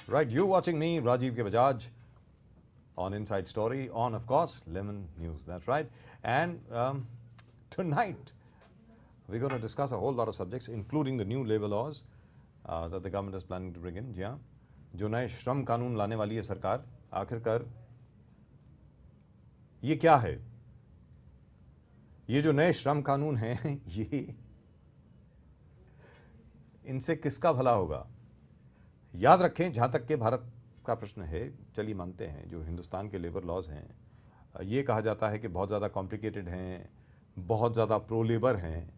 Right, you're watching me, Rajiv K. Bajaj, on Inside Story, on, of course, Lemon News. That's right. And tonight, we're going to discuss a whole lot of subjects, including the new labor laws that the government is planning to bring in. जी हाँ, जो नए श्रम कानून लाने वाली है सरकार, आखिरकार ये क्या है? ये जो नए श्रम कानून हैं, ये इनसे किसका भला होगा? याद रखें, जहाँ तक के भारत का प्रश्न है, चलिए मानते हैं जो हिंदुस्तान के लेबर लॉज हैं, ये कहा जाता है कि बहुत ज़्यादा कॉम्प्लिकेटेड हैं, बहुत ज़्यादा प्रो लेबर हैं,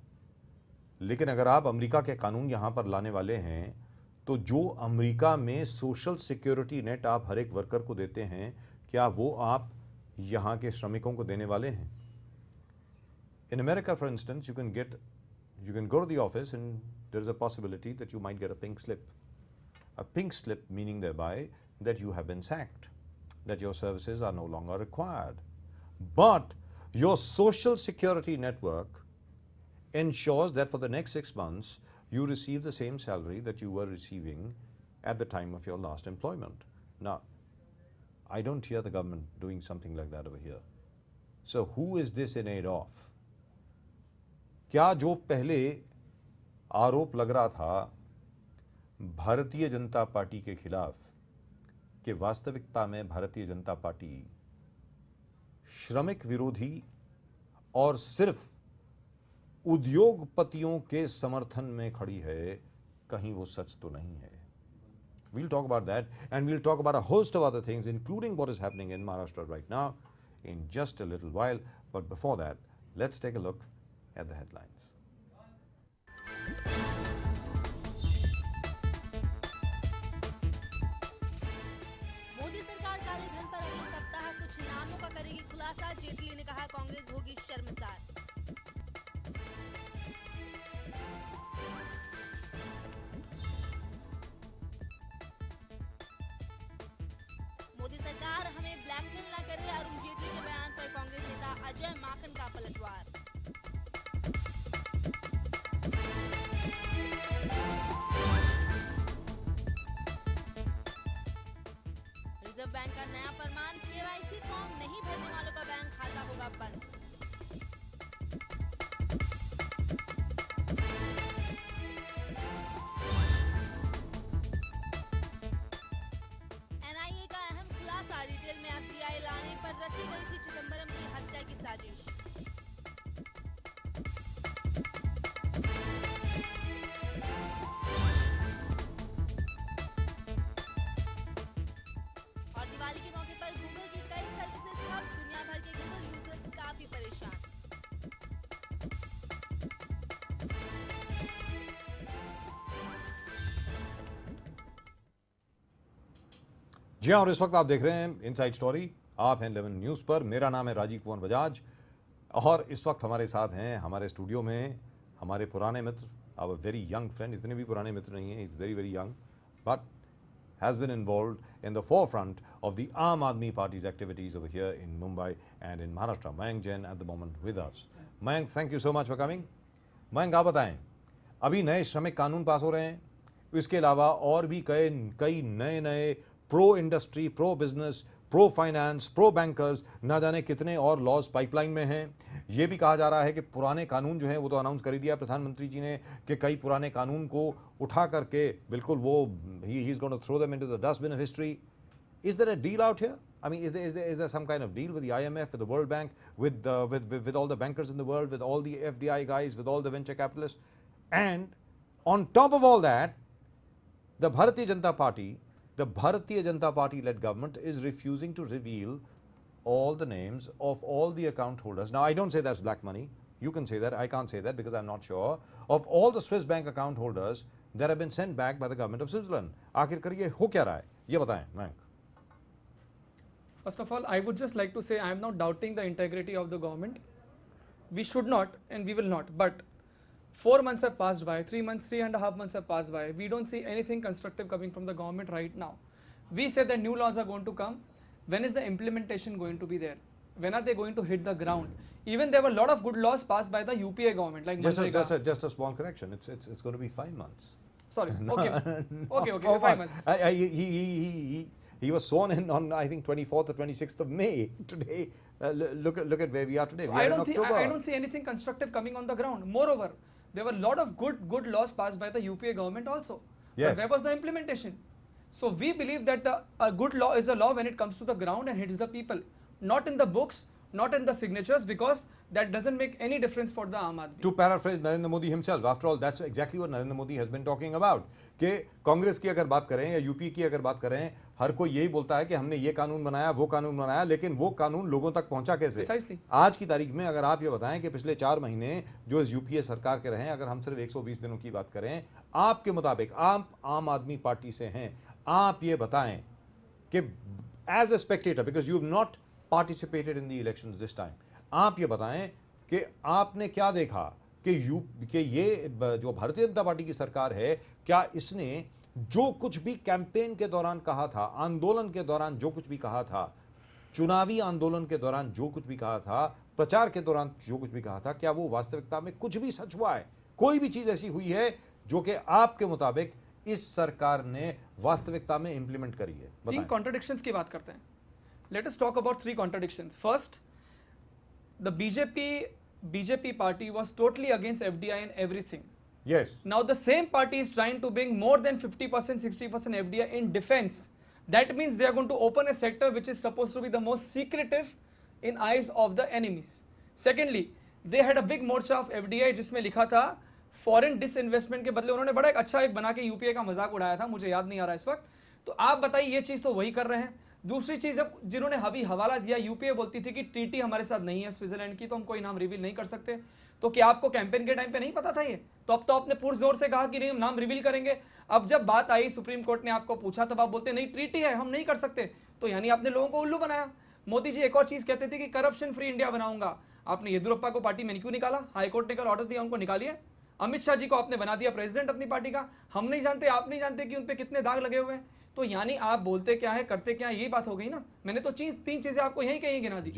लेकिन अगर आप अमेरिका के कानून यहाँ पर लाने वाले हैं, तो जो अमेरिका में सोशल सिक्योरिटी नेट आप हर एक वर्कर को देते हैं, क्या वो आप यहाँ के श्रमिकों को देने वाले हैं? In America, for instance, you can go to the office and there is a possibility that you might get a pink slip. A pink slip meaning thereby that you have been sacked, that your services are no longer required. But your social security network ensures that for the next 6 months, you receive the same salary that you were receiving at the time of your last employment. Now, I don't hear the government doing something like that over here. So who is this in aid of? क्या जो पहले आरोप लग रहा था भारतीय Janata party के खिलाफ कि वास्तविकता में भारतीय जनता पार्टी श्रमिक विरोधी और सिर्फ उद्योगपतियों के समर्थन में खड़ी है, कहीं वो सच तो नहीं है? We'll talk about that, and we'll talk about a host of other things, including what is happening in Maharashtra right now, in just a little while. But before that, let's take a look at the headlines. Modi सरकार काले धन पर अगले सप्ताह कुछ नामों का करेगी खुलासा। जेटली ने कहा कांग्रेस होगी शर्मसार। मोदी सरकार हमें ब्लैकमेल न करे, अरुण जेटली के बयान पर कांग्रेस नेता अजय माकन का पलटवार। रिजर्व बैंक का नया फरमान, केवाईसी फॉर्म नहीं भरने वालों का बैंक खाता होगा बंद। एनआईए का अहम खुलासा, रिटेल में एफडीआई लाने पर रची गई थी चिदंबरम की हत्या की साजिश। और दिवाली के मौके पर गूगल की कई सर्विसेज ठप, दुनिया भर के गूगल यूजर्स काफी परेशान। जी हाँ, और इस वक्त आप देख रहे हैं इनसाइड स्टोरी। आप हैं लेमन न्यूज़ पर। मेरा नाम है राजीव कुमार बजाज और इस वक्त हमारे साथ हैं हमारे स्टूडियो में हमारे पुराने मित्र, आवर वेरी यंग फ्रेंड। इतने भी पुराने मित्र नहीं हैं, is very very young, but has been involved in the forefront of the Aam Aadmi Party's activities over here in Mumbai and in Maharashtra. Mayank Jain at the moment with us. Mayank, thank you so much for coming. Mayank, आप बताएं, अभी नए श्रमिक कानून पास हो रहे हैं, इसके अलावा और भी कई नए pro industry, pro business, pro finance, pro bankers, ना जाने कितने और लॉज पाइपलाइन में हैं। ये भी कहा जा रहा है कि पुराने कानून जो हैं वो तो अनाउंस कर ही दिया प्रधानमंत्री जी ने कि कई पुराने कानून को उठा करके बिल्कुल वो ही is going to throw them into the dustbin of history. Is there a deal out here? I mean, is there some kind of deal with the IMF, with the World Bank, with all the bankers in the world, with all the FDI guys, with all the venture capitalists? And on top of all that, the Bharatiya Janata Party-led government is refusing to reveal all the names of all the account holders. Now, I don't say that's black money. You can say that. I can't say that because I'm not sure. Of all the Swiss bank account holders that have been sent back by the government of Switzerland. आखिरकार ये हो क्या रहा है? ये बताएं, मैंक। First of all, I would just like to say I am not doubting the integrity of the government. We should not and we will not. But 4 months have passed by, 3 months, 3.5 months have passed by. We don't see anything constructive coming from the government right now. We said that new laws are going to come. When is the implementation going to be there? When are they going to hit the ground? Even there were a lot of good laws passed by the UPA government, like just a small correction. It's going to be 5 months. Sorry. Okay. Okay. Oh, 5 months. He was sworn in on, I think, 24th or 26th of May. Today, look at where we are today. So We are I in don't think October. I don't see anything constructive coming on the ground. Moreover, there were a lot of good laws passed by the UPA government also. Yes. But where was the implementation? So we believe that a good law is a law when it comes to the ground and hits the people, not in the books, not in the signatures, because that doesn't make any difference for the Aam Aadmi. To paraphrase Narendra Modi himself, after all, that's exactly what Narendra Modi has been talking about. कि कांग्रेस की अगर बात करें या UP की अगर बात करें, हर कोई यही बोलता है कि हमने ये कानून बनाया, वो कानून बनाया, लेकिन वो कानून लोगों तक पहुंचा कैसे? Precisely. आज की तारीख में अगर आप ये बताएं कि पिछले 4 महीने जो इस यूपीए सरकार के रहे, अगर हम सिर्फ 120 दिनों की बात करें, आपके मुताबिक आप आम आदमी पार्टी से हैं, आप ये बताएं कि as a spectator, because you have not participated in the elections this time, आप ये बताएं कि आपने क्या देखा कि ये जो भारतीय जनता पार्टी की सरकार है, क्या इसने जो कुछ भी कैंपेन के दौरान कहा था, आंदोलन के दौरान जो कुछ भी कहा था, चुनावी आंदोलन के दौरान जो कुछ भी कहा था, प्रचार के दौरान जो कुछ भी कहा था, क्या वो वास्तविकता में कुछ भी सच हुआ है? कोई भी चीज ऐसी हुई है जो कि आपके मुताबिक इस सरकार ने वास्तविकता में इंप्लीमेंट करी है? तीन कॉन्ट्रडिक्शंस की बात करते हैं. Let us talk about 3 contradictions. First, the BJP party was totally against FDI and everything. Yes. Now the same party is trying to bring more than 50%, 60% FDI in defense. That means they are going to open a sector which is supposed to be the most secretive in eyes of the enemies. Secondly, they had a big morcha of FDI जिसमें लिखा था foreign disinvestment के बदले उन्होंने बड़ा एक अच्छा एक बना के यूपीए का मजाक उड़ाया था, मुझे याद नहीं आ रहा इस वक्त. तो आप बताइए, ये चीज तो वही कर रहे हैं. दूसरी चीज, अब जिन्होंने अभी हवाला दिया, यूपीए बोलती थी कि ट्रीटी हमारे साथ नहीं है स्विट्जरलैंड की, तो हम कोई नाम रिवील नहीं कर सकते. तो क्या आपको कैंपेन के टाइम पे नहीं पता था ये? तो अब तो आपने पुरजोर से कहा कि नहीं हम नाम रिवील करेंगे. अब जब बात आई, सुप्रीम कोर्ट ने आपको पूछा, तब आप बोलते नहीं ट्रीटी है, हम नहीं कर सकते. तो यानी आपने लोगों को उल्लू बनाया. मोदी जी एक और चीज कहते थे कि करप्शन फ्री इंडिया बनाऊंगा. आपने येदियुरप्पा को पार्टी में क्यों निकाला? हाईकोर्ट ने कल ऑर्डर दिया, उनको निकालिए. अमित शाह जी को आपने बना दिया प्रेसिडेंट अपनी पार्टी का. हम नहीं जानते, आप नहीं जानते कि उन पे कितने दाग लगे हुए हैं. तो यानी आप बोलते क्या है, करते क्या है, यही बात हो गई ना. मैंने तो 3 चीजें आपको यहीं कहीं गिना दी.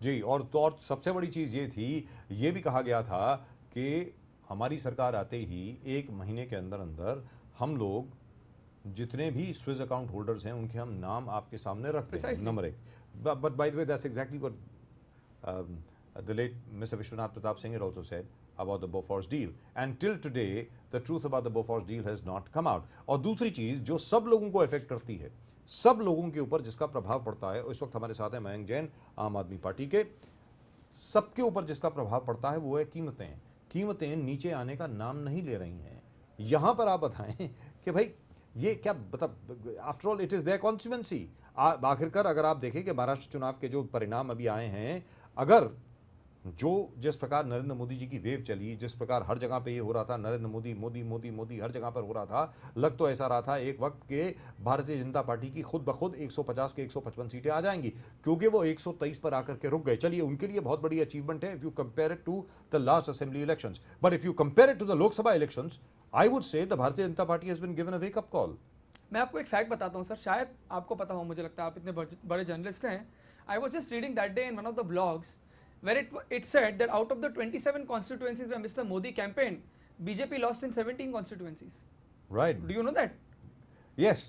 जी. और सबसे बड़ी चीज ये थी, ये भी कहा गया था कि हमारी सरकार आते ही 1 महीने के अंदर अंदर हम लोग जितने भी स्विस अकाउंट होल्डर्स हैं उनके हम नाम आपके सामने रख दें. Number 1. But by the way, that's exactly what the late Mr. Vishwanath Pratap Singh had also said about the Bofors deal, and till today the truth about the Bofors deal has not come out. और दूसरी चीज जो सब लोगों को effect करती है, सब लोगों के ऊपर जिसका प्रभाव पड़ता है, इस वक्त हमारे साथ है मयंक जैन, आम आदमी पार्टी के. सबके ऊपर जिसका प्रभाव पड़ता है वो है कीमतें. कीमतें नीचे आने का नाम नहीं ले रही हैं. यहां पर आप बताएं कि भाई ये क्या, मतलब after all it is there constituency. आखिरकार अगर आप देखें कि महाराष्ट्र चुनाव के जो परिणाम अभी आए हैं, अगर जो जिस प्रकार नरेंद्र मोदी जी की वेव चली, जिस प्रकार हर जगह पे ये हो रहा था, नरेंद्र मोदी मोदी मोदी मोदी हर जगह पर हो रहा था, लग तो ऐसा रहा था एक वक्त के भारतीय जनता पार्टी की खुद ब खुद 150 के 155 सीटें आ जाएंगी, क्योंकि वो 123 पर आकर के रुक गए. चलिए, उनके लिए बहुत बड़ी अचीवमेंट है if you compare it to the last assembly elections. But if you compare it to the Lok Sabha elections, I would say the Bharatiya Janata Party has been given a wake up call. मैं आपको एक फैक्ट बताता हूँ सर, शायद आपको पता हो, मुझे लगता है आप इतने बड़े जर्नलिस्ट हैं. I was just reading that day in one of the blogs where it said that out of the 27 constituencies where Mr. Modi campaigned, BJP lost in 17 constituencies. Right. Do you know that? Yes.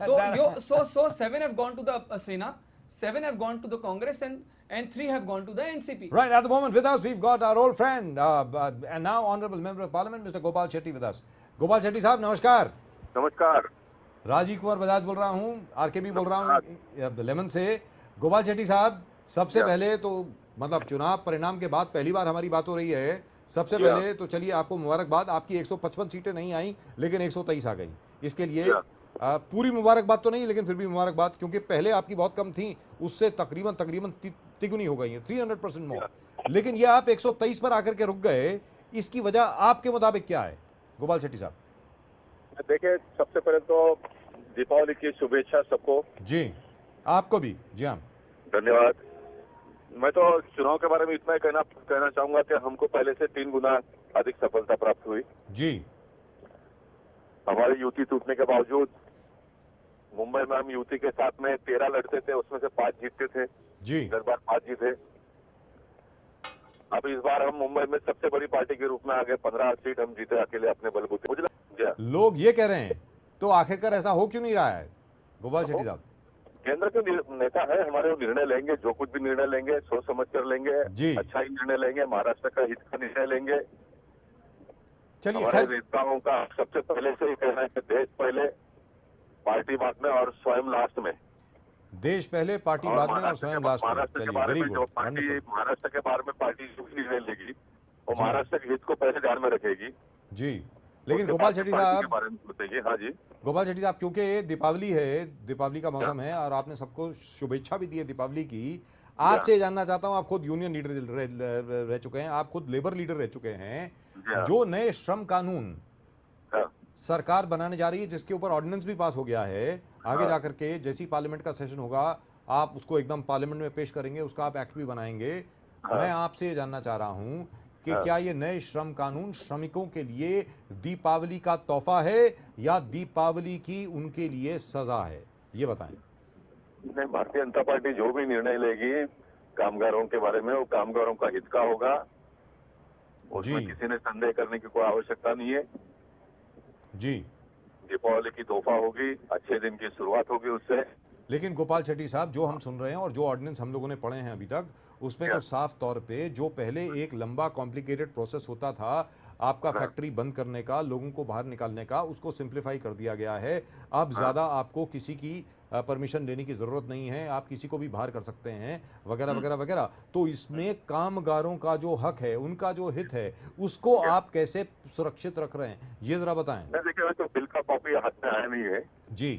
So 7 have gone to the Sena, 7 have gone to the Congress, and 3 have gone to the NCP. Right. At the moment with us we've got our old friend and now honorable member of parliament Mr. Gopal Shetty with us. Gopal Shetty साहब नमस्कार. नमस्कार. राजीव कुमार बजाज बोल रहा हूँ, RKB बोल रहा हूँ lemon से. गोपाल शेट्टी साहब, सबसे पहले तो मतलब चुनाव परिणाम के बाद पहली बार हमारी बात हो रही है. सबसे पहले तो चलिए आपको मुबारकबाद, आपकी 155 सीटें नहीं आई लेकिन 123 आ गई. इसके लिए पूरी मुबारकबाद तो नहीं, लेकिन फिर भी मुबारकबाद, क्योंकि पहले आपकी बहुत कम थी, उससे तकरीबन तिगुनी हो गई है, 300% मोर. लेकिन ये आप 123 पर आकर के रुक गए, इसकी वजह आपके मुताबिक क्या है गोपाल शेट्टी साहब? देखिए, सबसे पहले तो दीपावली की शुभेच्छा सबको. जी, आपको भी. जी हाँ, धन्यवाद. मैं तो चुनाव के बारे में इतना ही कहना चाहूंगा कि हमको पहले से 3 गुना अधिक सफलता प्राप्त हुई. जी. हमारी युति टूटने के बावजूद मुंबई में हम युति के साथ में 13 लड़ते थे, उसमें से 5 जीतते थे. जी. 10 बार 5 जीते. अब इस बार हम मुंबई में सबसे बड़ी पार्टी के रूप में आ गए. 15 सीट हम जीते अकेले अपने बलबूते. मुझे क्या? लोग ये कह रहे हैं, तो आखिरकार ऐसा हो क्यों नहीं रहा है गोपाल शेट्टी साहब? केंद्र के नेता है हमारे, वो निर्णय लेंगे, जो कुछ भी निर्णय लेंगे सोच समझ कर लेंगे, जी। अच्छा ही निर्णय लेंगे, महाराष्ट्र का हित का निर्णय लेंगे। चलिए हमारे खैर, नेताओं का सबसे पहले से ही कहना है कि देश पहले, पार्टी बाद में और स्वयं लास्ट में। देश पहले पार्टी और बाद में और स्वयं लास्ट में। महाराष्ट्र के चलिए, बारे वेरी में जो गुड, पार्टी, वंडरफुल। महाराष्ट्र के बारे में पार्टी जो भी निर्णय लेगी वो जी। महाराष्ट्र के हित को पहले ध्यान में रखेगी। जी, लेकिन उसके गोपाल बाद शेट्टी पार्टी के साहब, बारे में सोचेगी। हाँ जी। गोपाल शेट्टी साहब, क्योंकि ये दीपावली है, दीपावली का मौसम है और आपने सबको शुभेच्छा भी दी है दीपावली की। आपसे जानना चाहता हूं, आप खुद यूनियन लीडर रह चुके हैं, आप खुद लेबर लीडर रह चुके हैं, जी। जो नए श्रम कानून हाँ। सरकार बनाने जा रही है, जिसके ऊपर ऑर्डिनेंस भी पास हो गया है, आगे जाकर के जैसी पार्लियामेंट का सेशन होगा आप उसको एकदम पार्लियामेंट में पेश करेंगे, उसका आप एक्ट भी बनाएंगे। मैं आपसे ये जानना चाह रहा हूं कि क्या ये नए श्रम कानून श्रमिकों के लिए दीपावली का तोहफा है या दीपावली की उनके लिए सजा है, ये बताएं। नहीं, भारतीय जनता पार्टी जो भी निर्णय लेगी कामगारों के बारे में, वो कामगारों का हित का होगा, उसमें जी। किसी ने संदेह करने की कोई आवश्यकता नहीं है। जी, दीपावली की तोहफा होगी, अच्छे दिन की शुरुआत होगी उससे। लेकिन गोपाल शेट्टी साहब, जो हम सुन रहे हैं और जो ऑर्डिनेंस हम लोगों ने पढ़े हैं अभी तक, उसमें तो साफ तौर पे जो पहले एक लंबा कॉम्प्लिकेटेड प्रोसेस होता था आपका फैक्ट्री बंद करने का, लोगों को बाहर निकालने का, उसको सिंप्लीफाई कर दिया गया है। अब ज़्यादा आपको किसी की परमिशन लेने की ज़रूरत नहीं है, आप किसी को भी बाहर कर सकते हैं, वगैरह वगैरह वगैरह। तो इसमें कामगारों का जो हक है, उनका जो हित है, उसको आप कैसे सुरक्षित रख रहे हैं, ये ज़रा बताएं। देखिए, तो बिल का कॉपी हाथ में आया नहीं है जी।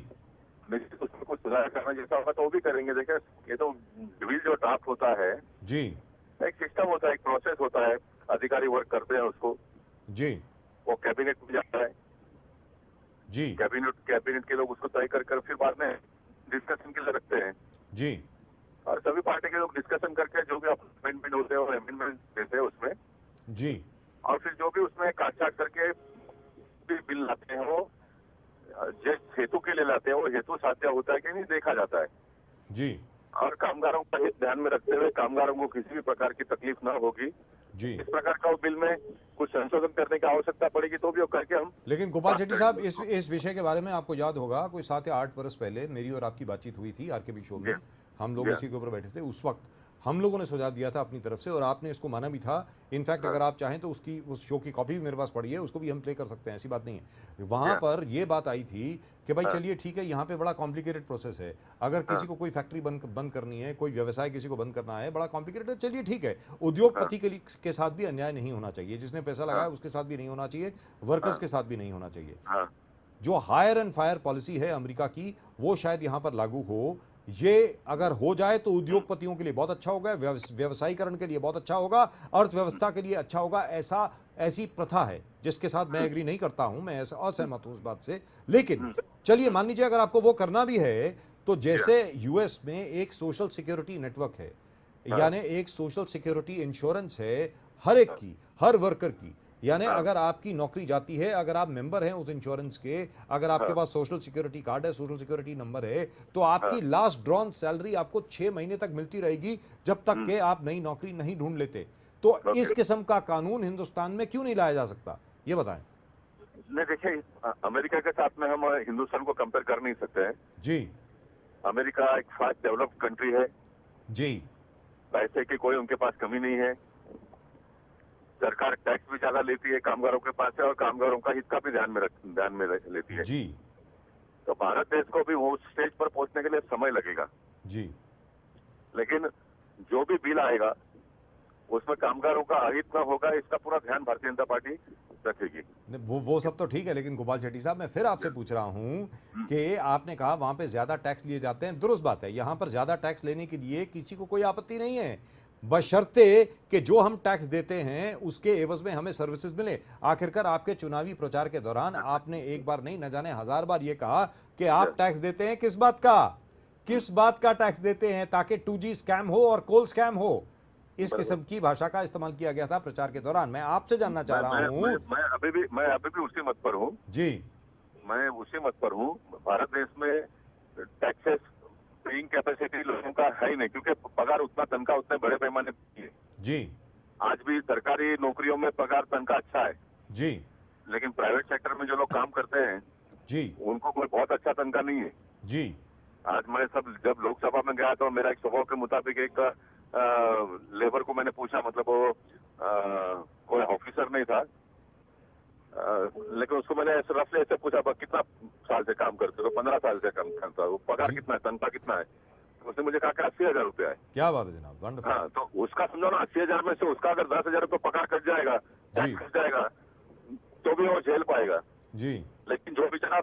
लेकिन उसमें कुछ सुधार करना जैसा होगा तो वो भी करेंगे। देखिए, ये तो बिल जो ड्राफ्ट होता है, जी। एक सिस्टम होता है, एक प्रोसेस होता है, अधिकारी वर्क करते हैं उसको, जी। वो कैबिनेट में जाता है, जी। कैबिनेट के लोग उसको तय कर फिर बाद में डिस्कशन के लिए रखते हैं। जी। और सभी पार्टी के लोग डिस्कशन करके जो भी अमेंडमेंट होते हैं और अमेंडमेंट देते हैं उसमें, जी। और फिर जो भी उसमें काट छाट करके भी बिल लाते हैं, वो जिस हेतु के लिए लाते हैं वो हेतु साध्य होता है कि नहीं देखा जाता है। जी। और कामगारों का हित ध्यान में रखते हुए कामगारों को किसी भी प्रकार की तकलीफ ना होगी, जी। इस प्रकार का बिल में कुछ संशोधन करने की आवश्यकता पड़ेगी तो भी वो करके हम। लेकिन गोपाल शेट्टी साहब, इस विषय के बारे में आपको याद होगा, कोई 7 या 8 बरस पहले मेरी और आपकी बातचीत हुई थी आरकेबी शो में, हम लोग इसी के ऊपर बैठे थे। उस वक्त हम लोगों ने सुझाव दिया था अपनी तरफ से और आपने इसको माना भी था। इनफैक्ट अगर आप चाहें तो उस शो की कॉपी भी मेरे पास पड़ी है, उसको भी हम प्ले कर सकते हैं, ऐसी बात नहीं है। वहां पर ये बात आई थी कि भाई चलिए ठीक है, यहाँ पे बड़ा कॉम्प्लिकेटेड प्रोसेस है, अगर किसी को कोई फैक्ट्री बंद करनी है, कोई व्यवसाय किसी को बंद करना है, बड़ा कॉम्प्लिकेटेड है, चलिए ठीक है। उद्योगपति के साथ भी अन्याय नहीं होना चाहिए, जिसने पैसा लगाया उसके साथ भी नहीं होना चाहिए, वर्कर्स के साथ भी नहीं होना चाहिए। जो हायर एंड फायर पॉलिसी है अमेरिका की, वो शायद यहाँ पर लागू हो। ये अगर हो जाए तो उद्योगपतियों के लिए बहुत अच्छा होगा, व्यवसायीकरण के लिए बहुत अच्छा होगा, अर्थव्यवस्था के लिए अच्छा होगा। ऐसी प्रथा है जिसके साथ मैं एग्री नहीं करता हूं, मैं ऐसा असहमत हूं उस बात से। लेकिन चलिए मान लीजिए अगर आपको वो करना भी है, तो जैसे यूएस में एक सोशल सिक्योरिटी नेटवर्क है, यानी एक सोशल सिक्योरिटी इंश्योरेंस है हर एक की, हर वर्कर की। यानी अगर आपकी नौकरी जाती है, अगर आप मेंबर हैं उस इंश्योरेंस के, अगर आपके पास सोशल सिक्योरिटी कार्ड है, सोशल सिक्योरिटी नंबर है, तो आपकी लास्ट ड्रॉन सैलरी आपको 6 महीने तक मिलती रहेगी, जब तक कि आप नई नौकरी नहीं ढूंढ लेते। तो इस किस्म का कानून हिंदुस्तान में क्यों नहीं लाया जा सकता, ये बताएं। नहीं, देखिए, अमेरिका के साथ में हम हिंदुस्तान को कंपेयर कर नहीं सकते हैं। जी। अमेरिका एक फास्ट डेवलप्ड कंट्री है जी। पैसे की कोई उनके पास कमी नहीं है, सरकार टैक्स भी ज्यादा लेती है कामगारों के पास से, और कामगारों का हित का भी ध्यान में लेती है। जी। तो भारत देश को भी वो स्टेज पर पहुंचने के लिए समय लगेगा। जी। लेकिन जो भी बिल आएगा उसमें कामगारों का अहित न होगा, इसका पूरा ध्यान भारतीय जनता पार्टी रखेगी। वो सब तो ठीक है, लेकिन गोपाल शेट्टी साहब, मैं फिर आपसे पूछ रहा हूं कि आपने कहा वहां पे ज्यादा टैक्स लिए जाते हैं, दुरुस्त बात है, यहां पर ज्यादा टैक्स लेने के लिए किसी को कोई आपत्ति नहीं है, बशर्ते कि जो हम टैक्स देते हैं उसके एवज में हमें सर्विसेज मिले। आखिरकार आपके चुनावी प्रचार के दौरान आपने एक बार नहीं, न जाने 1000 बार ये कहा कि आप टैक्स देते हैं, किस बात का टैक्स देते हैं, ताकि 2G स्कैम हो और कोल स्कैम हो। इस किस्म की भाषा का इस्तेमाल किया गया था प्रचार के दौरान। मैं आपसे जानना चाह रहा हूं। मैं अभी भी उसी मत पर हूं जी। मैं उसी मत पर हूं। भारत देश में टैक्सेस पेइंग कैपेसिटी लोगों का है ही नहीं, क्योंकि पगार उतना, तनख्वाह उतने बड़े पैमाने पर है। जी। आज भी सरकारी नौकरियों में पगार तनख्वाह अच्छा है, जी। लेकिन प्राइवेट सेक्टर में जो लोग काम करते हैं जी उनको कोई बहुत अच्छा तनख्वाह नहीं है। जी आज मैं जब लोकसभा में गया तो मेरा एक स्वभाव के मुताबिक एक लेबर को मैंने पूछा, मतलब वो कोई ऑफिसर नहीं था, लेकिन उसको मैंने रफली ऐसे पूछा कितना साल से काम करते हो, 15 साल से काम करता है, वो पगार कितना है, तनख्वाह कितना है? उसने मुझे कहा कि 80,000 रुपया है। क्या बात है जनाब, वंडरफुल। हाँ, तो उसका समझो ना, 80,000 में से उसका अगर 10,000 रुपये पगार कट जाएगा, जी। कट जाएगा, तो भी वो झेल पाएगा। जी लेकिन जो बेचारा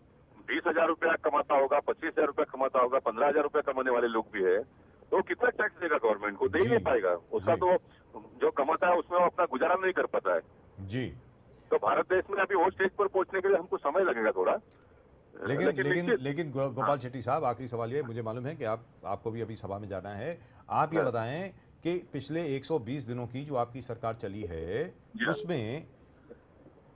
20,000 रुपया कमाता होगा, 25,000 रुपया कमाता होगा, 15,000 रुपया कमाने वाले लोग भी है, तो वो कितना टैक्स देगा गवर्नमेंट को? दे ही जी। नहीं पाएगा। उसका जी। तो जो कमाता है उसमें वो अपना गुजारा नहीं कर पाता है। जी। तो भारत देश में अभी वो स्टेज पर पहुंचने के लिए हमको समय लगेगा थोड़ा। लेकिन गोपाल शेट्टी साहब, आखिरी सवाल ये, मुझे मालूम है कि आपको भी अभी सभा में जाना है, आप ये बताएं कि पिछले 120 दिनों की जो आपकी सरकार चली है उसमें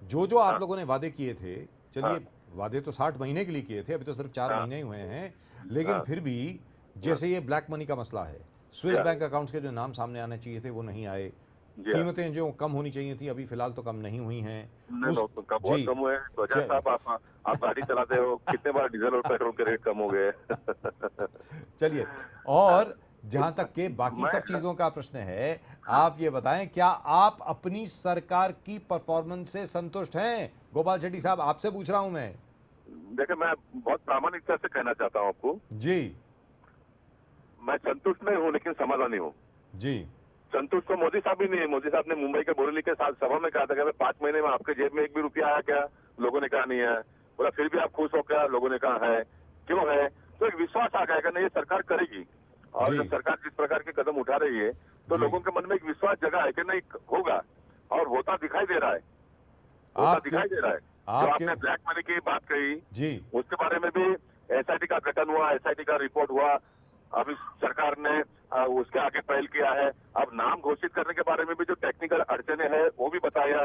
जो आप लोगों ने वादे किए थे, चलिए वादे तो 60 महीने के लिए किए थे, अभी तो सिर्फ 4 महीने ही हुए हैं, लेकिन फिर भी जैसे ये ब्लैक मनी का मसला है, स्विस बैंक अकाउंट्स के जो नाम सामने आने चाहिए थे वो नहीं आए, कीमतें जो कम होनी चाहिए थी अभी फिलहाल तो कम नहीं हुई हैं। बहुत कम हुए। साहब आप गाड़ी चलाते हो, कितने बार डीजल और पेट्रोल के रेट कम हो गए? चलिए, और जहां तक के बाकी सब चीजों का प्रश्न है, आप ये बताएं क्या आप अपनी सरकार की परफॉर्मेंस से संतुष्ट हैं? गोपाल शेट्टी साहब, आपसे पूछ रहा हूं मैं। देखिए, मैं बहुत प्रामाणिकता से कहना चाहता हूं आपको जी। मैं संतुष्ट नहीं हूं, लेकिन समाधानी हूं। जी। संतुष्ट तो मोदी साहब भी नहीं है। मोदी साहब ने मुंबई के बोरेली के साथ सभा में कहा था कि 5 महीने में आपके जेब में एक भी रुपया आया क्या? लोगों ने कहा नहीं है। बोला फिर भी आप खुश हो क्या? लोगों ने कहा है। क्यों है? तो एक विश्वास आ गया कि नहीं, ये सरकार करेगी। और जब सरकार जिस प्रकार के कदम उठा रही है तो लोगों के मन में एक विश्वास जगह है कि नहीं होगा, और होता दिखाई दे रहा है। होता दिखाई दे रहा है। जो आपने ब्लैक मनी की बात कही जी, उसके बारे में भी एसआईटी का गठन हुआ, एसआईटी का रिपोर्ट हुआ, अब इस सरकार ने उसके आगे पहल किया है। अब नाम घोषित करने के बारे में भी जो टेक्निकल अड़चने हैं वो भी बताया।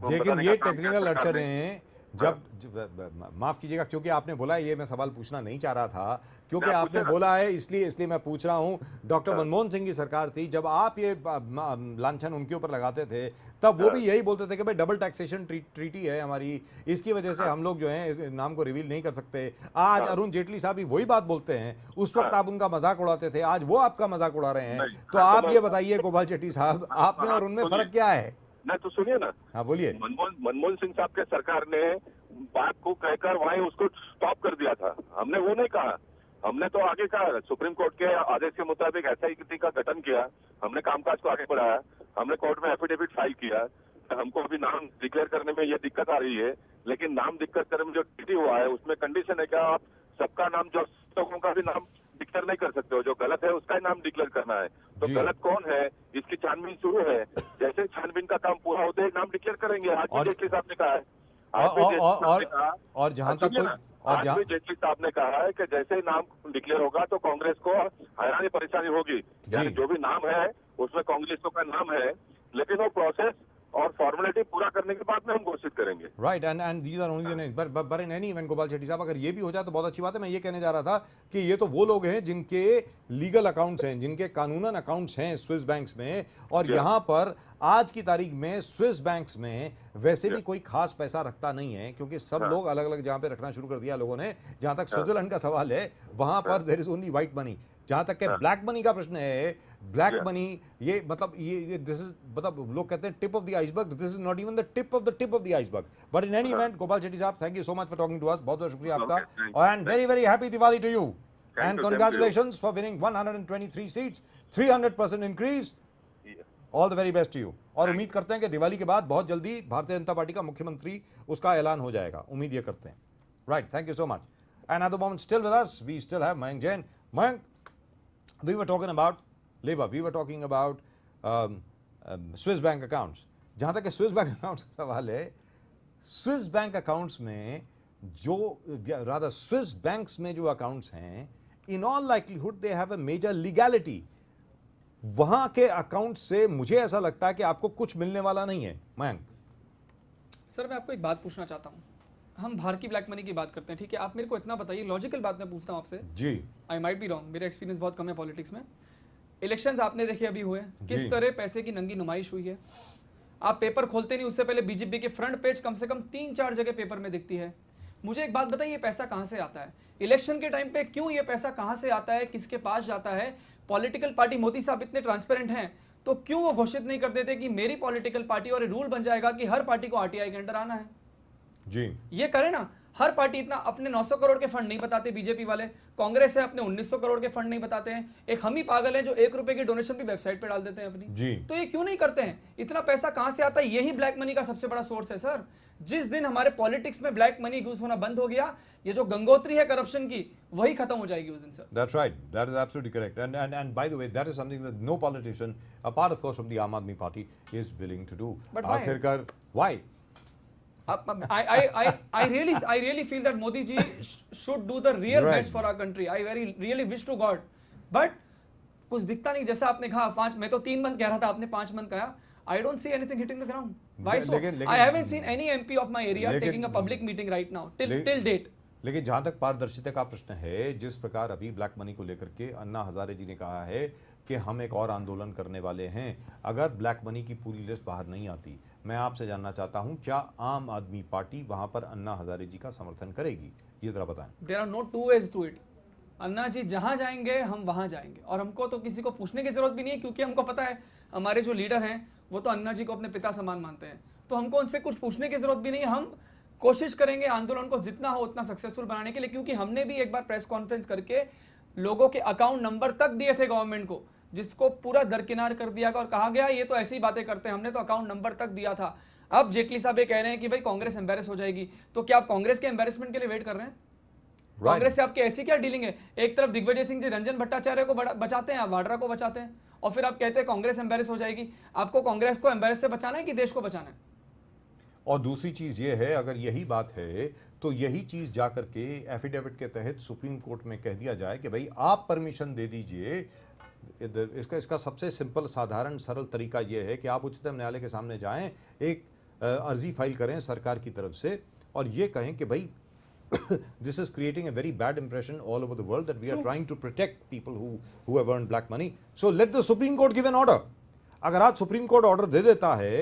लेकिन ये टेक्निकल अड़चने हैं जब माफ कीजिएगा, क्योंकि आपने बोला, ये मैं सवाल पूछना नहीं चाह रहा था, क्योंकि आपने बोला है इसलिए मैं पूछ रहा हूं। डॉक्टर मनमोहन सिंह की सरकार थी, जब आप ये लांछन उनके ऊपर लगाते थे तब वो भी यही बोलते थे कि भाई डबल टैक्सेशन ट्रीटी है हमारी, इसकी वजह से हम लोग जो है नाम को रिवील नहीं कर सकते। आज अरुण जेटली साहब भी वही बात बोलते हैं, उस वक्त आप उनका मजाक उड़ाते थे, आज वो आपका मजाक उड़ा रहे हैं। तो आप ये बताइए गोपाल शेट्टी साहब, आप में और उनमें फर्क क्या है? नहीं तो सुनिए ना। हाँ बोलिए। मनमोहन सिंह साहब के सरकार ने बात को कहकर वहीं उसको स्टॉप कर दिया था। हमने वो नहीं कहा, हमने तो आगे कहा, सुप्रीम कोर्ट के आदेश के मुताबिक एसआईटी का गठन किया, हमने कामकाज को आगे बढ़ाया, हमने कोर्ट में एफिडेविट फाइल किया। हमको अभी नाम डिक्लेयर करने में ये दिक्कत आ रही है, लेकिन नाम डिक्लेयर करने में जो ट्रीटी हुआ है उसमें कंडीशन है क्या, आप सबका नाम, जो लोगों का भी नाम डिक्लेयर नहीं कर सकते हो, जो गलत है उसका ही नाम डिक्लेयर करना है। तो गलत कौन है इसकी छानबीन शुरू है। जैसे छानबीन का काम पूरा होते ही नाम डिक्लेयर करेंगे। आज भी जेटली साहब ने कहा है, और जहां तक कोई आज भी जेटली साहब ने कहा है कि जैसे ही नाम डिक्लेयर होगा तो कांग्रेस को हैरानी परेशानी होगी। यानी जो भी नाम है उसमें कांग्रेस का नाम है, लेकिन वो प्रोसेस और फॉर्मेलिटी पूरा करने के बाद में हम घोषित करेंगे। Right, and these are only the names, but in any event Gopal Shetty sahab, अगर ये भी हो जाए तो बहुत अच्छी बात है। मैं ये कहने जा रहा था कि ये तो वो लोग हैं जिनके लीगल अकाउंट्स हैं, जिनके कानूनन अकाउंट्स हैं स्विस बैंक्स में, और यहाँ पर आज की तारीख में स्विस बैंक्स में वैसे भी कोई खास पैसा रखता नहीं है, क्योंकि सब लोग अलग अलग जहाँ पे रखना शुरू कर दिया लोगों ने। जहाँ तक स्विट्जरलैंड का सवाल है, वहां पर there is only white money. जहां तक के ब्लैक मनी का प्रश्न है, ब्लैक मनी ये मतलब ये दिस इज, मतलब लोग कहते हैं tip of the iceberg, this is not even the tip of the iceberg. But in any event Gopal Shetty साहब, thank you so much for talking to us, बहुत बहुत शुक्रिया आपका, and very very happy Diwali to you, and congratulations for winning 123 seats, 300% increase, all the very best to you. और उम्मीद करते हैं कि दिवाली के बाद बहुत जल्दी भारतीय जनता पार्टी का मुख्यमंत्री उसका ऐलान हो जाएगा, उम्मीद ये करते हैं। Right, thank you so much. And at the moment still with us we still have Mayank Jain. Mayank, we were talking about labor, we were talking about Swiss bank accounts. जहाँ तक स्विस बैंक अकाउंट्स का सवाल है, Swiss bank accounts में जो rather Swiss banks में जो accounts हैं, in all likelihood they have a major legality. वहां के अकाउंट से मुझे ऐसा लगता है कि आपको कुछ मिलने वाला नहीं है। मयंक सर, मैं आपको एक बात पूछना चाहता हूँ। हम भारतीय ब्लैक मनी की बात करते हैं, ठीक है, आप मेरे को इतना बताइए, लॉजिकल बात मैं पूछता हूँ आपसे जी, आई माइट बी रॉन्ग, मेरा एक्सपीरियंस बहुत कम है पॉलिटिक्स में। इलेक्शंस आपने देखे अभी हुए, किस तरह पैसे की नंगी नुमाइश हुई है। आप पेपर खोलते नहीं उससे पहले बीजेपी के फ्रंट पेज कम से कम 3-4 जगह पेपर में दिखती है। मुझे एक बात बताइए, ये पैसा कहां से आता है? इलेक्शन के टाइम पे क्यों ये पैसा कहां से आता है, किसके पास जाता है? पॉलिटिकल पार्टी मोदी साहब इतने ट्रांसपेरेंट हैं तो क्यों वो घोषित नहीं कर देते कि मेरी पॉलिटिकल पार्टी, और रूल बन जाएगा कि हर पार्टी को आरटीआई के अंडर आना है। जी, ये करे ना। हर पार्टी इतना अपने 900 करोड़ के फंड नहीं बताते बीजेपी वाले, कांग्रेस है अपने 1900 करोड़ के फंड नहीं बताते हैं, एक हम ही पागल है जो 1 रुपए की डोनेशन भी वेबसाइट पे डाल देते हैं अपनी। जी। तो ये क्यों नहीं करते हैं? इतना पैसा कहां से आता है? यही ब्लैक मनी का सबसे बड़ा सोर्स है सर। जिस दिन हमारे पॉलिटिक्स में ब्लैक मनी यूज होना बंद हो गया, ये जो गंगोत्री है करप्शन की, वही खत्म हो जाएगी उस दिन sir. That's right. That is absolutely correct. And by the way, that is something that no politician, apart of course from the Aam Aadmi Party, is willing to do. But why? आखिरकार why? I really feel that Modi ji should do the real Right. best for our country. I really wish to God, but कुछ दिखता नहीं। जैसा आपने कहा 5, मैं तो 3 month कह रहा था, आपने 5 मंथ कहा। I don't see anything hitting the ground. Why so? I haven't seen any MP of my area taking a public meeting right now till date. लेकिन जहां तक पारदर्शिता का प्रश्न है, जिस प्रकार अभी ब्लैक मनी को लेकर के अन्ना हजारे जी ने कहा है कि हम एक और आंदोलन करने वाले हैं अगर ब्लैक मनी की पूरी लिस्ट बाहर नहीं आती, मैं आपसे जानना चाहता हूं क्या आम आदमी पार्टी वहां पर अन्ना हजारे जी का समर्थन करेगी? ये जरा बताएं। There are no two ways to it. अन्ना जी जहां जाएंगे हम वहां जाएंगे, और हमको तो किसी को पूछने की जरूरत भी नहीं है, क्योंकि हमको पता है हमारे जो लीडर हैं वो तो अन्ना जी को अपने पिता समान मानते हैं, तो हमको उनसे कुछ पूछने की जरूरत भी नहीं है। हम कोशिश करेंगे आंदोलन को जितना हो उतना सक्सेसफुल बनाने के लिए, क्योंकि हमने भी एक बार प्रेस कॉन्फ्रेंस करके लोगों के अकाउंट नंबर तक दिए थे गवर्नमेंट को, जिसको पूरा दरकिनार कर दिया और कहा गया ये तो ऐसी ही बातें करते हैं, हमने तो अकाउंट नंबर तक दिया था। अब जेटली साहब ये कह रहे हैं कि भाई कांग्रेस एम्बेरस हो जाएगी, तो क्या आप कांग्रेस के एम्बेरसमेंट के लिए वेट कर रहे हैं? कांग्रेस से आपकी ऐसी क्या डीलिंग है? एक तरफ दिग्विजय सिंह जी रंजन भट्टाचार्य को बचाते हैं, आप वाड्रा को बचाते हैं, और फिर आप कहते हैं कांग्रेस एम्बेरस हो जाएगी। आपको कांग्रेस को एम्बेरस से बचाना है कि देश को बचाना है? और दूसरी चीज ये है, अगर यही बात है तो यही चीज जाकर के एफिडेविट के तहत सुप्रीम कोर्ट में कह दिया जाए कि भाई आप परमिशन दे दीजिए। इसका सबसे सिंपल, साधारण, सरल तरीका यह है कि आप उच्चतम न्यायालय के सामने जाएं, एक अर्जी फाइल करें सरकार की तरफ से और ये कहें कि भाई this is creating a very bad impression all over the world that we are trying to protect people who have earned black money. So let the Supreme Court give an order. अगर आज supreme court order दे देता है,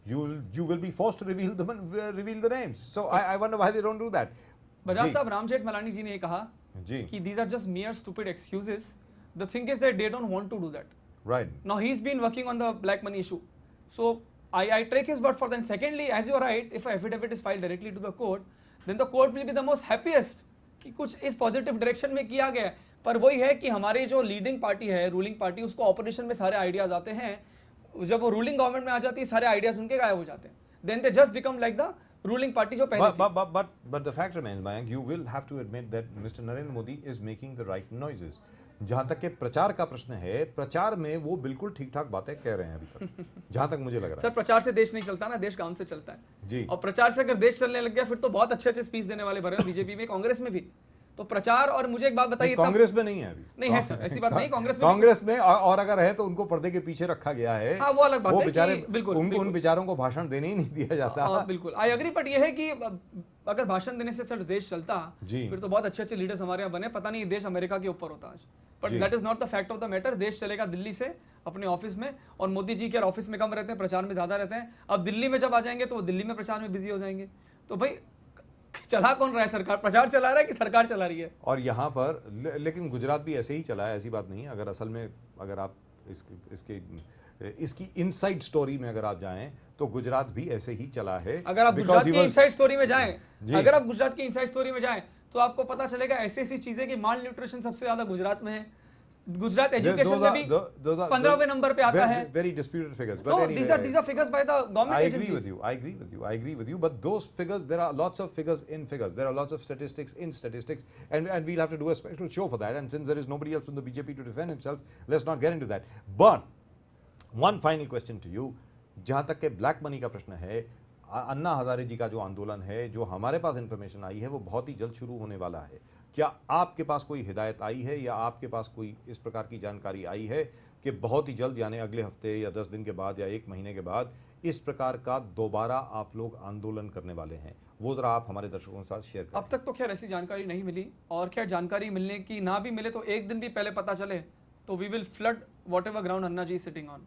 you will be forced to reveal the names. So I wonder why they don't do that. Bajaj साहब, राम जेठमलानी जी ने ये कहा जी कि these are just mere stupid excuses. The thing is that they don't want to do that. right. Now he's been working on the black money issue. So I take his word for that. Secondly, as you are right, if an affidavit is filed directly to the court, then the court will be the most happiest कि कुछ इस positive direction में किया गया है। पर वही है कि हमारी जो लीडिंग पार्टी है, रूलिंग पार्टी, उसको ऑपोजिशन में सारे आइडियाज आते हैं, जब वो रूलिंग गवर्नमेंट में आ जाती है सारे आइडियाज उनके गायब हो जाते हैं। Then they just become like the ruling party जो पहले थी। But the fact remains, Mayank, you will have to admit that Mr. Narendra Modi is making the right noises. जहां तक के प्रचार का प्रश्न है, प्रचार में वो बिल्कुल ठीक ठाक बातें कह रहे हैं अभी तक, जहां तक मुझे लग रहा है। सर, प्रचार से देश नहीं चलता ना, देश काम से चलता है जी। और प्रचार से अगर देश चलने लग गया फिर तो बहुत अच्छे अच्छे स्पीच देने वाले भरे हैं बीजेपी में, कांग्रेस में भी। तो प्रचार, और मुझे एक बात बताइए, कांग्रेस में नहीं है अभी। नहीं है सर, ऐसी बात नहीं, कांग्रेस में और अगर है तो उनको पर्दे के पीछे रखा गया है। हाँ, वो अलग बात है बेचारे, बिल्कुल उन बेचारों को भाषण देने ही नहीं दिया जाता। बिल्कुल, आई एग्री। बट ये है कि अगर भाषण देने से सर देश चलता फिर तो बहुत अच्छे अच्छे लीडर्स हमारे यहाँ बने, पता नहीं देश अमेरिका के ऊपर होता आज। But that is not the fact of the matter. देश चलेगा दिल्ली से अपने ऑफिस में, और मोदी जी के ऑफिस में कम रहते हैं, प्रचार में ज्यादा रहते हैं। अब दिल्ली में जब आ जाएंगे तो वो दिल्ली में प्रचार में बिजी हो जाएंगे। तो भाई चला कौन रहा है? सरकार प्रचार चला रहा है कि सरकार चला रही है? और यहाँ पर लेकिन गुजरात भी ऐसे ही चला है, ऐसी बात नहीं है। अगर असल में अगर आप इसकी इनसाइड स्टोरी में अगर आप जाएं तो गुजरात भी ऐसे ही चला है। अगर आप गुजरात की इनसाइड स्टोरी में जाएं, अगर आप गुजरात की इनसाइड स्टोरी में जाएं तो आपको पता चलेगा ऐसी ऐसी चीजें कि माल न्यूट्रिशन सबसे ज्यादा गुजरात में है। गुजरात एजुकेशन में भी 15वें नंबर पे आता है। Very disputed figures. No, these are figures by the government agencies. I agree with you. But those figures, there are lots of figures in figures. There are lots of statistics in statistics, and we'll have to do a special show for that. And since there is nobody else from the BJP to defend himself, let's not get into that. But one final question to you. जहाँ तक के black money का प्रश्न है, अन्ना हजारे जी का जो आंदोलन है, जो हमारे पास इंफॉर्मेशन आई है, वो बहुत ही जल्द शुरू होने वाला है। क्या आपके पास कोई हिदायत आई है या आपके पास कोई इस प्रकार की जानकारी आई है कि बहुत ही जल्द, यानी अगले हफ्ते या 10 दिन के बाद या 1 महीने के बाद, इस प्रकार का दोबारा आप लोग आंदोलन करने वाले हैं? वो जरा आप हमारे दर्शकों के साथ शेयर करें। अब तक तो खैर ऐसी जानकारी नहीं मिली, और खैर जानकारी मिलने की ना भी मिले तो एक दिन भी पहले पता चले तो we will flood whatever ground Anna ji sitting on.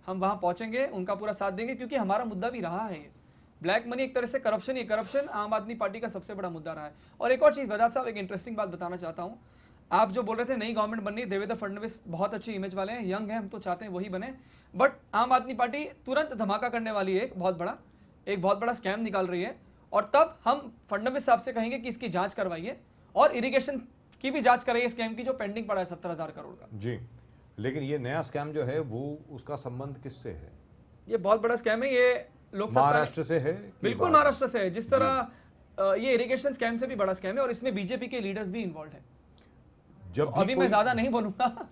हम वहां पहुंचेंगे, उनका पूरा साथ देंगे, क्योंकि हमारा मुद्दा भी रहा है ये ब्लैक मनी, एक तरह से करप्शन ही करप्शन आम आदमी पार्टी का सबसे बड़ा मुद्दा रहा है। और एक और चीज़ बजाज साहब, एक इंटरेस्टिंग बात बताना चाहता हूँ। आप जो बोल रहे थे नई गवर्नमेंट बननी है, देवेंद्र फडणवीस बहुत अच्छी इमेज वाले हैं, यंग हैं, हम तो चाहते हैं वही बने, बट आम आदमी पार्टी तुरंत धमाका करने वाली है, एक बहुत बड़ा स्कैम निकाल रही है, और तब हम फडणवीस साहब से कहेंगे कि इसकी जांच करवाइए और इरिगेशन की भी जांच कराइए, स्कैम की जो पेंडिंग पड़ा है 70,000 करोड़ का। जी, लेकिन ये नया स्कैम जो है वो उसका संबंध किससे है? ये बहुत बड़ा स्कैम है, ये लोकसभा महाराष्ट्र से है? बिल्कुल महाराष्ट्र से है। जिस तरह ये इरिगेशन स्कैम से भी बड़ा स्कैम है, और इसमें बीजेपी के लीडर्स भी इन्वॉल्व है। जब अभी मैं ज्यादा नहीं बोलूंगा,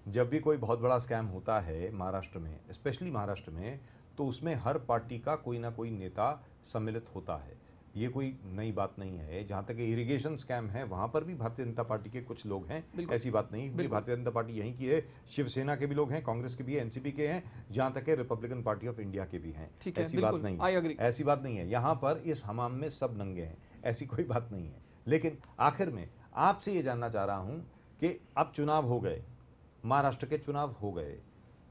जब भी कोई बहुत बड़ा स्कैम होता है महाराष्ट्र में, स्पेशली महाराष्ट्र में, तो उसमें हर पार्टी का कोई ना कोई नेता सम्मिलित होता है। ये कोई नई बात नहीं है। जहां तक इरिगेशन स्कैम है वहां पर भी भारतीय जनता पार्टी के कुछ लोग हैं, ऐसी बात नहीं। क्योंकि भारतीय जनता पार्टी यहीं की है, शिवसेना के भी लोग हैं, कांग्रेस के भी है, एनसीपी के हैं, जहां तक रिपब्लिकन पार्टी ऑफ इंडिया के भी हैं। ऐसी बात नहीं, ऐसी बात नहीं है। यहाँ पर इस हमाम में सब नंगे हैं, ऐसी कोई बात नहीं है। लेकिन आखिर में आपसे ये जानना चाह रहा हूं कि अब चुनाव हो गए, महाराष्ट्र के चुनाव हो गए,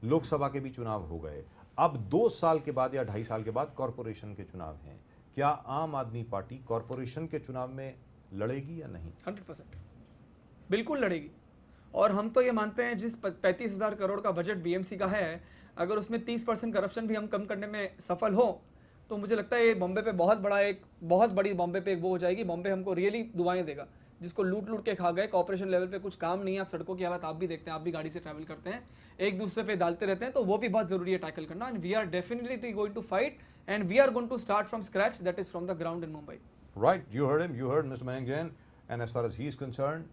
लोकसभा के भी चुनाव हो गए, अब 2 साल के बाद या 2.5 साल के बाद कॉरपोरेशन के चुनाव हैं। क्या आम आदमी पार्टी कॉरपोरेशन के चुनाव में लड़ेगी या नहीं? 100% बिल्कुल लड़ेगी। और हम तो ये मानते हैं जिस 35,000 करोड़ का बजट बीएमसी का है, अगर उसमें 30% करप्शन भी हम कम करने में सफल हो, तो मुझे लगता है ये बॉम्बे पे बहुत बड़ी बॉम्बे पे एक वो हो जाएगी। बॉम्बे हमको रियली दुआएं देगा, जिसको लूट के खा गए, कॉर्पोरेशन लेवल पे कुछ काम नहीं है। आप सड़कों की हालत आप भी देखते हैं, आप भी गाड़ी से ट्रैवल करते हैं, एक दूसरे पे डालते रहते हैं, तो वो भी बहुत जरूरी है टैकल करना। And we are definitely going to fight, and we are going to start from scratch, that is from the ground in Mumbai. Right, you heard him, you heard Mr. Mayank Jain, and as far as he is concerned,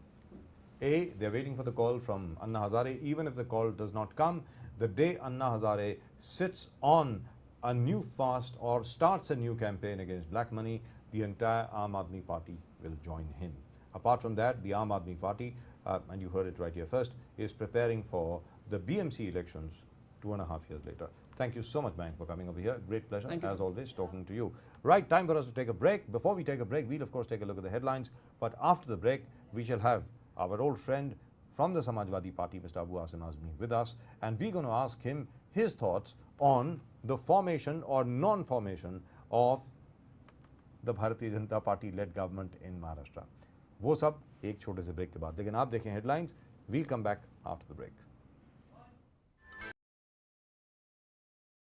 they're waiting for the call from Anna Hazare. Even if the call does not come, the day Anna Hazare sits on a new fast or starts a new campaign against black money, the entire Aam Aadmi Party will join him. Apart from that, the Aam Aadmi Party, and you heard it right here first, is preparing for the BMC elections 2.5 years later. Thank you so much, Mayank, for coming over here. Great pleasure, as always, talking to you. Right, time for us to take a break. Before we take a break, we'll of course take a look at the headlines. But after the break, we shall have our old friend from the Samajwadi Party, Mr. Abu Asim Azmi, with us. And we're going to ask him his thoughts on the formation or non-formation of the Bharatiya Janata Party-led government in Maharashtra. वो सब एक छोटे से break के बाद। लेकिन आप देखें headlines. We'll come back after the break.